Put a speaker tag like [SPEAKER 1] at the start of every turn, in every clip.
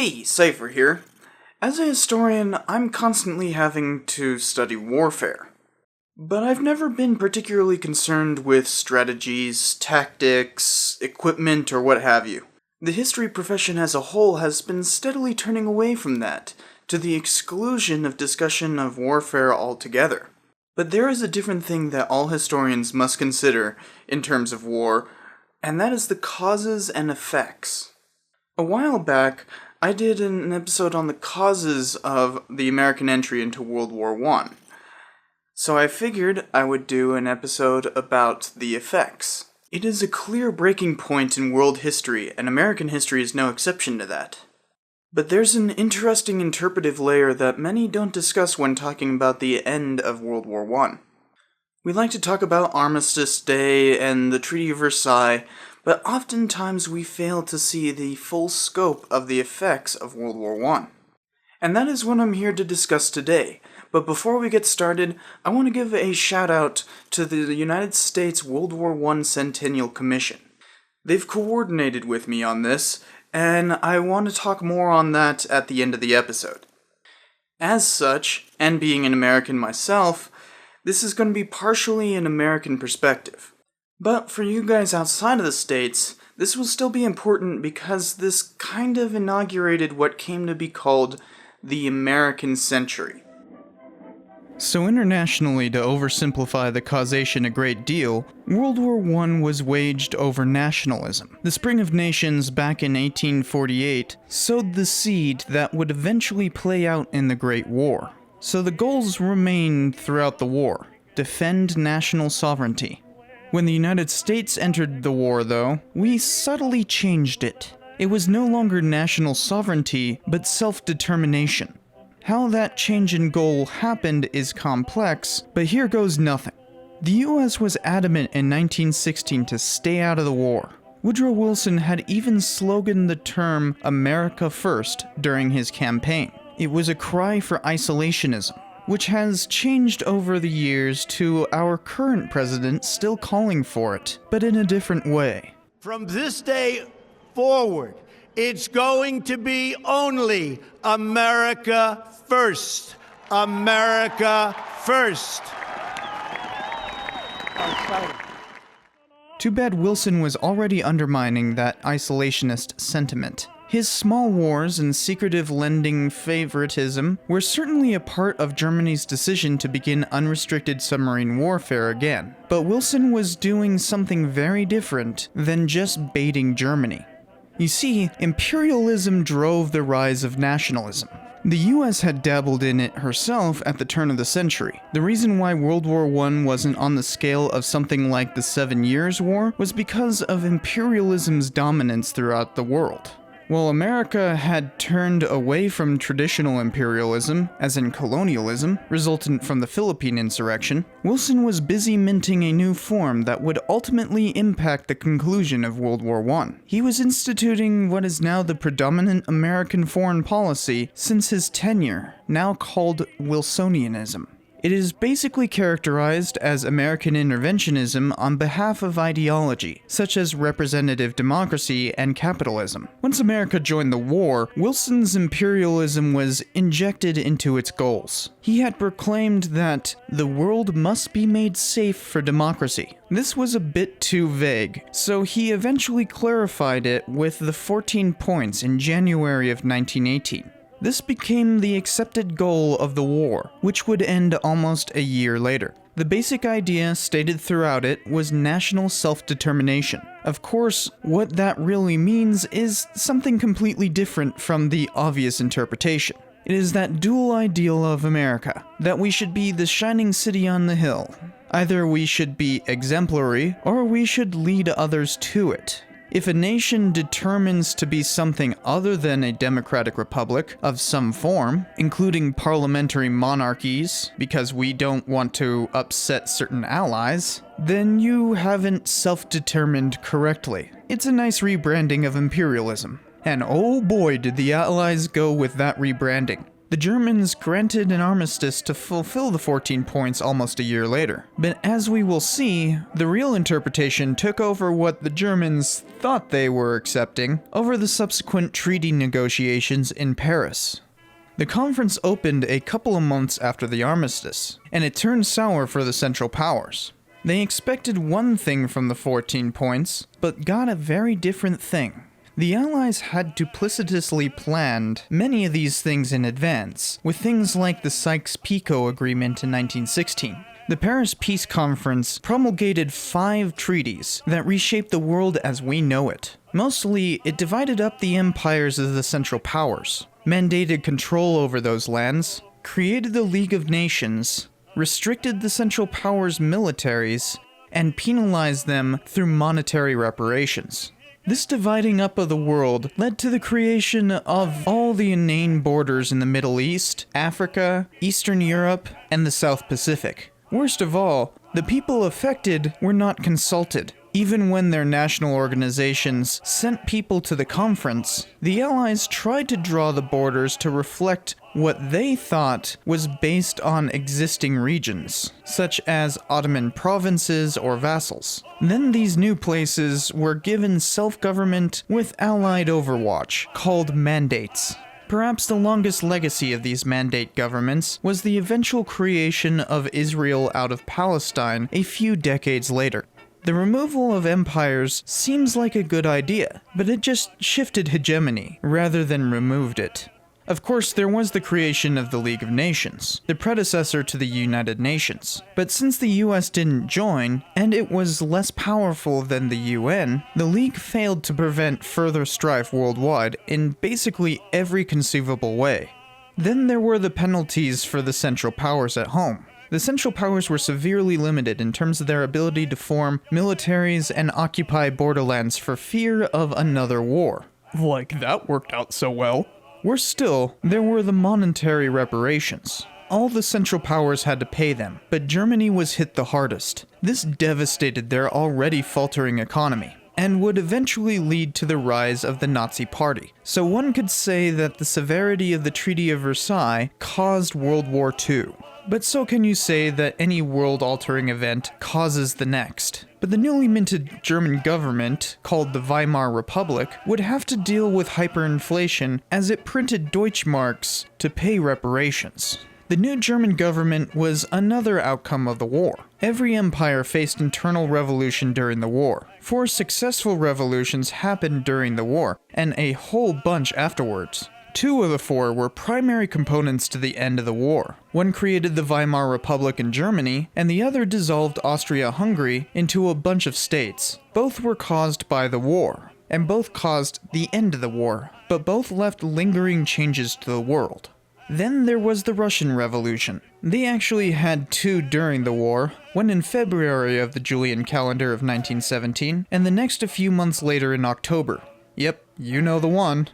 [SPEAKER 1] Hey, Cypher here. As a historian, I'm constantly having to study warfare. But I've never been particularly concerned with strategies, tactics, equipment, or what have you. The history profession as a whole has been steadily turning away from that, to the exclusion of discussion of warfare altogether. But there is a different thing that all historians must consider in terms of war, and that is the causes and effects. A while back, I did an episode on the causes of the American entry into World War I. So I figured I would do an episode about the effects. It is a clear breaking point in world history, and American history is no exception to that. But there's an interesting interpretive layer that many don't discuss when talking about the end of World War I. We like to talk about Armistice Day and the Treaty of Versailles, but oftentimes we fail to see the full scope of the effects of World War I. And that is what I'm here to discuss today. But before we get started, I want to give a shout out to the United States World War I Centennial Commission. They've coordinated with me on this, and I want to talk more on that at the end of the episode. As such, and being an American myself, this is going to be partially an American perspective. But for you guys outside of the States, this will still be important because this kind of inaugurated what came to be called the American Century. So internationally, to oversimplify the causation a great deal, World War I was waged over nationalism. The Spring of Nations back in 1848 sowed the seed that would eventually play out in the Great War. So the goals remained throughout the war: defend national sovereignty. When the United States entered the war, though, we subtly changed it. It was no longer national sovereignty, but self-determination. How that change in goal happened is complex, but here goes nothing. The US was adamant in 1916 to stay out of the war. Woodrow Wilson had even sloganed the term "America First" during his campaign. It was a cry for isolationism, which has changed over the years to our current president still calling for it, but in a different way.
[SPEAKER 2] From this day forward, it's going to be only America first. America first.
[SPEAKER 1] Too bad Wilson was already undermining that isolationist sentiment. His small wars and secretive lending favoritism were certainly a part of Germany's decision to begin unrestricted submarine warfare again. But Wilson was doing something very different than just baiting Germany. You see, imperialism drove the rise of nationalism. The US had dabbled in it herself at the turn of the century. The reason why World War I wasn't on the scale of something like the 7 Years' War was because of imperialism's dominance throughout the world. While America had turned away from traditional imperialism, as in colonialism, resultant from the Philippine insurrection, Wilson was busy minting a new form that would ultimately impact the conclusion of World War I. He was instituting what is now the predominant American foreign policy since his tenure, now called Wilsonianism. It is basically characterized as American interventionism on behalf of ideology, such as representative democracy and capitalism. Once America joined the war, Wilson's imperialism was injected into its goals. He had proclaimed that the world must be made safe for democracy. This was a bit too vague, so he eventually clarified it with the 14 points in January of 1918. This became the accepted goal of the war, which would end almost a year later. The basic idea stated throughout it was national self-determination. Of course, what that really means is something completely different from the obvious interpretation. It is that dual ideal of America, that we should be the shining city on the hill. Either we should be exemplary, or we should lead others to it. If a nation determines to be something other than a democratic republic of some form, including parliamentary monarchies, because we don't want to upset certain allies, then you haven't self-determined correctly. It's a nice rebranding of imperialism. And oh boy did the Allies go with that rebranding. The Germans granted an armistice to fulfill the 14 points almost a year later. But as we will see, the real interpretation took over what the Germans thought they were accepting over the subsequent treaty negotiations in Paris. The conference opened a couple of months after the armistice, and it turned sour for the Central Powers. They expected one thing from the 14 points, but got a very different thing. The Allies had duplicitously planned many of these things in advance, with things like the Sykes-Picot Agreement in 1916. The Paris Peace Conference promulgated 5 treaties that reshaped the world as we know it. Mostly, it divided up the empires of the Central Powers, mandated control over those lands, created the League of Nations, restricted the Central Powers' militaries, and penalized them through monetary reparations. This dividing up of the world led to the creation of all the inane borders in the Middle East, Africa, Eastern Europe, and the South Pacific. Worst of all, the people affected were not consulted. Even when their national organizations sent people to the conference, the Allies tried to draw the borders to reflect what they thought was based on existing regions, such as Ottoman provinces or vassals. Then these new places were given self-government with Allied overwatch, called mandates. Perhaps the longest legacy of these mandate governments was the eventual creation of Israel out of Palestine a few decades later. The removal of empires seems like a good idea, but it just shifted hegemony rather than removed it. Of course, there was the creation of the League of Nations, the predecessor to the United Nations. But since the US didn't join, and it was less powerful than the UN, the League failed to prevent further strife worldwide in basically every conceivable way. Then there were the penalties for the Central Powers at home. The Central Powers were severely limited in terms of their ability to form militaries and occupy borderlands for fear of another war. Like that worked out so well. Worse still, there were the monetary reparations. All the Central Powers had to pay them, but Germany was hit the hardest. This devastated their already faltering economy, and would eventually lead to the rise of the Nazi Party. So one could say that the severity of the Treaty of Versailles caused World War II. But so can you say that any world-altering event causes the next. But the newly minted German government, called the Weimar Republic, would have to deal with hyperinflation as it printed Deutschmarks to pay reparations. The new German government was another outcome of the war. Every empire faced internal revolution during the war. 4 successful revolutions happened during the war, and a whole bunch afterwards. 2 of the 4 were primary components to the end of the war. One created the Weimar Republic in Germany, and the other dissolved Austria-Hungary into a bunch of states. Both were caused by the war, and both caused the end of the war, but both left lingering changes to the world. Then there was the Russian Revolution. They actually had 2 during the war, one in February of the Julian calendar of 1917, and the next a few months later in October. Yep, you know the one.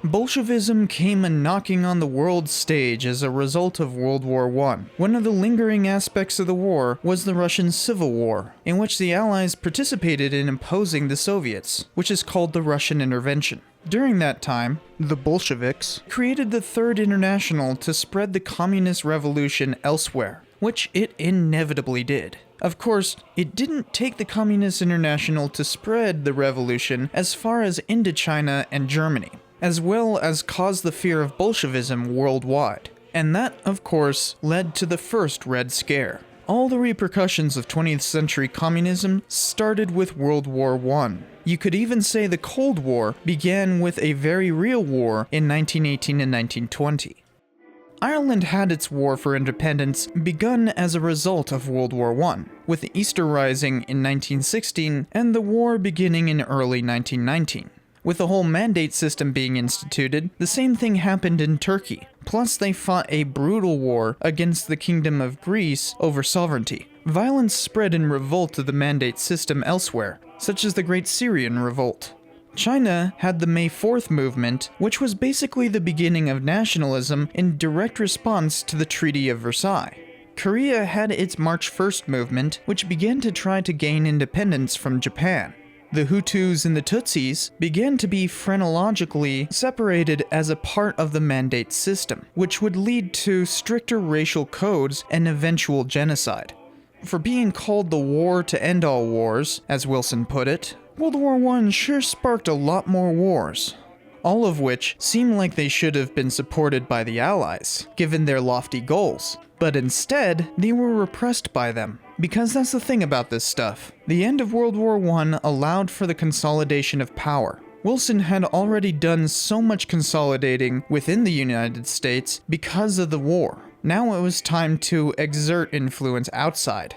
[SPEAKER 1] Bolshevism came a-knocking on the world stage as a result of World War I. One of the lingering aspects of the war was the Russian Civil War, in which the Allies participated in imposing the Soviets, which is called the Russian Intervention. During that time, the Bolsheviks created the Third International to spread the communist revolution elsewhere, which it inevitably did. Of course, it didn't take the Communist International to spread the revolution as far as Indochina and Germany, as well as cause the fear of Bolshevism worldwide. And that, of course, led to the first Red Scare. All the repercussions of 20th century communism started with World War I. You could even say the Cold War began with a very real war in 1918 and 1920. Ireland had its war for independence begun as a result of World War I, with the Easter Rising in 1916 and the war beginning in early 1919. With the whole mandate system being instituted, the same thing happened in Turkey. Plus, they fought a brutal war against the Kingdom of Greece over sovereignty. Violence spread in revolt of the mandate system elsewhere, such as the Great Syrian Revolt. China had the May 4th movement, which was basically the beginning of nationalism in direct response to the Treaty of Versailles. Korea had its March 1st movement, which began to try to gain independence from Japan.
[SPEAKER 3] The Hutus and the Tutsis began to be phrenologically separated as a part of the mandate system, which would lead to stricter racial codes and eventual genocide. For being called the war to end all wars, as Wilson put it, World War I sure sparked a lot more wars, all of which seem like they should have been supported by the Allies, given their lofty goals. But instead, they were repressed by them. Because that's the thing about this stuff. The end of World War I allowed for the consolidation of power. Wilson had already done so much consolidating within the United States because of the war. Now it was time to exert influence outside.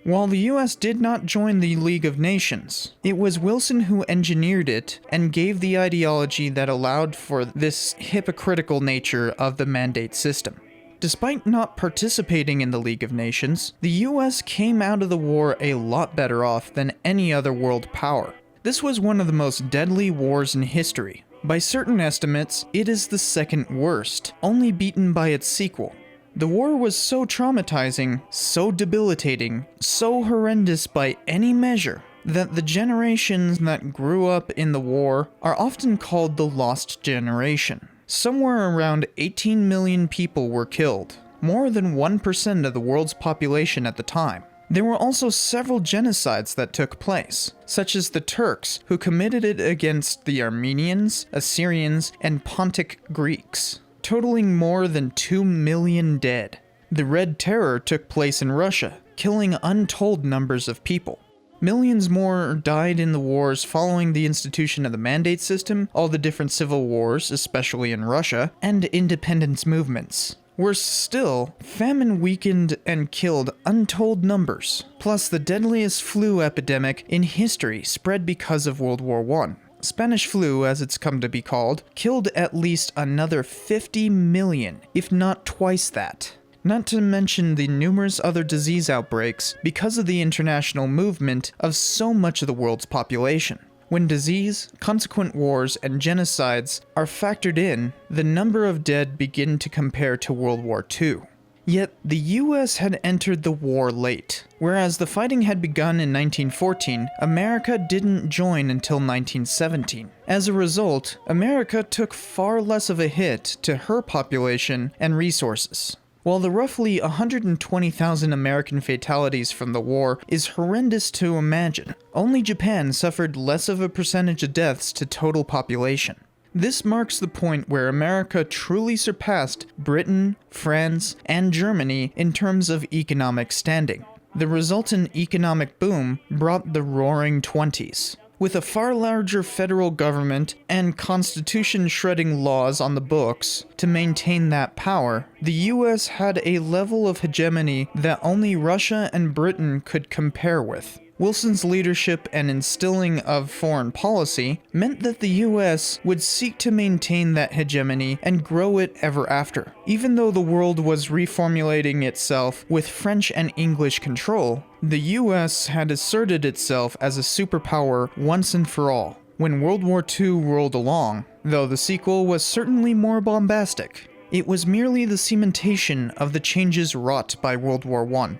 [SPEAKER 3] While the US did not join the League of Nations, it was Wilson who engineered it and gave the ideology that allowed for this hypocritical nature of the mandate system. Despite not participating in the League of Nations, the US came out of the war a lot better off than any other world power. This was one of the most deadly wars in history. By certain estimates, it is the second worst, only beaten by its sequel. The war was so traumatizing, so debilitating, so horrendous by any measure, that the generations that grew up in the war are often called the Lost Generation. Somewhere around 18 million people were killed, more than 1% of the world's population at the time. There were also several genocides that took place, such as the Turks, who committed it against the Armenians, Assyrians, and Pontic Greeks, totaling more than 2 million dead. The Red Terror took place in Russia, killing untold numbers of people. Millions more died in the wars following the institution of the mandate system, all the different civil wars, especially in Russia, and independence movements. Worse still, famine weakened and killed untold numbers. Plus, the deadliest flu epidemic in history spread because of World War I. Spanish flu, as it's come to be called, killed at least another 50 million, if not twice that. Not to mention the numerous other disease outbreaks because of the international movement of so much of the world's population. When disease, consequent wars, and genocides are factored in, the number of dead begin to compare to World War II. Yet, the US had entered the war late. Whereas the fighting had begun in 1914, America didn't join until 1917. As a result, America took far less of a hit to her population and resources. While the roughly 120,000 American fatalities from the war is horrendous to imagine, only Japan suffered less of a percentage of deaths to total population. This marks the point where America truly surpassed Britain, France, and Germany in terms of economic standing. The resultant economic boom brought the Roaring Twenties. With a far larger federal government and constitution-shredding laws on the books to maintain that power, the US had a level of hegemony that only Russia and Britain could compare with. Wilson's leadership and instilling of foreign policy meant that the US would seek to maintain that hegemony and grow it ever after. Even though the world was reformulating itself with French and English control, the US had asserted itself as a superpower once and for all. When World War II rolled along, though the sequel was certainly more bombastic, it was merely the cementation of the changes wrought by World War I.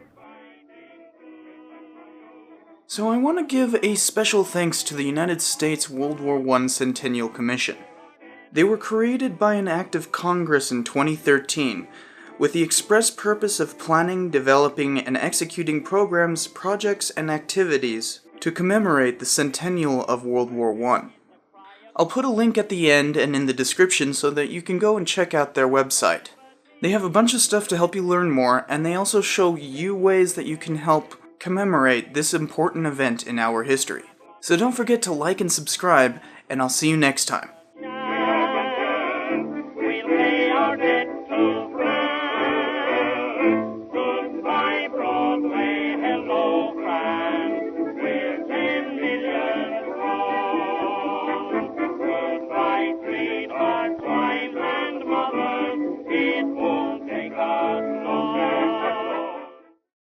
[SPEAKER 1] So I want to give a special thanks to the United States World War I Centennial Commission. They were created by an act of Congress in 2013 with the express purpose of planning, developing, and executing programs, projects, and activities to commemorate the centennial of World War I. I'll put a link at the end and in the description so that you can go and check out their website. They have a bunch of stuff to help you learn more, and they also show you ways that you can help commemorate this important event in our history. So don't forget to like and subscribe, and I'll see you next time.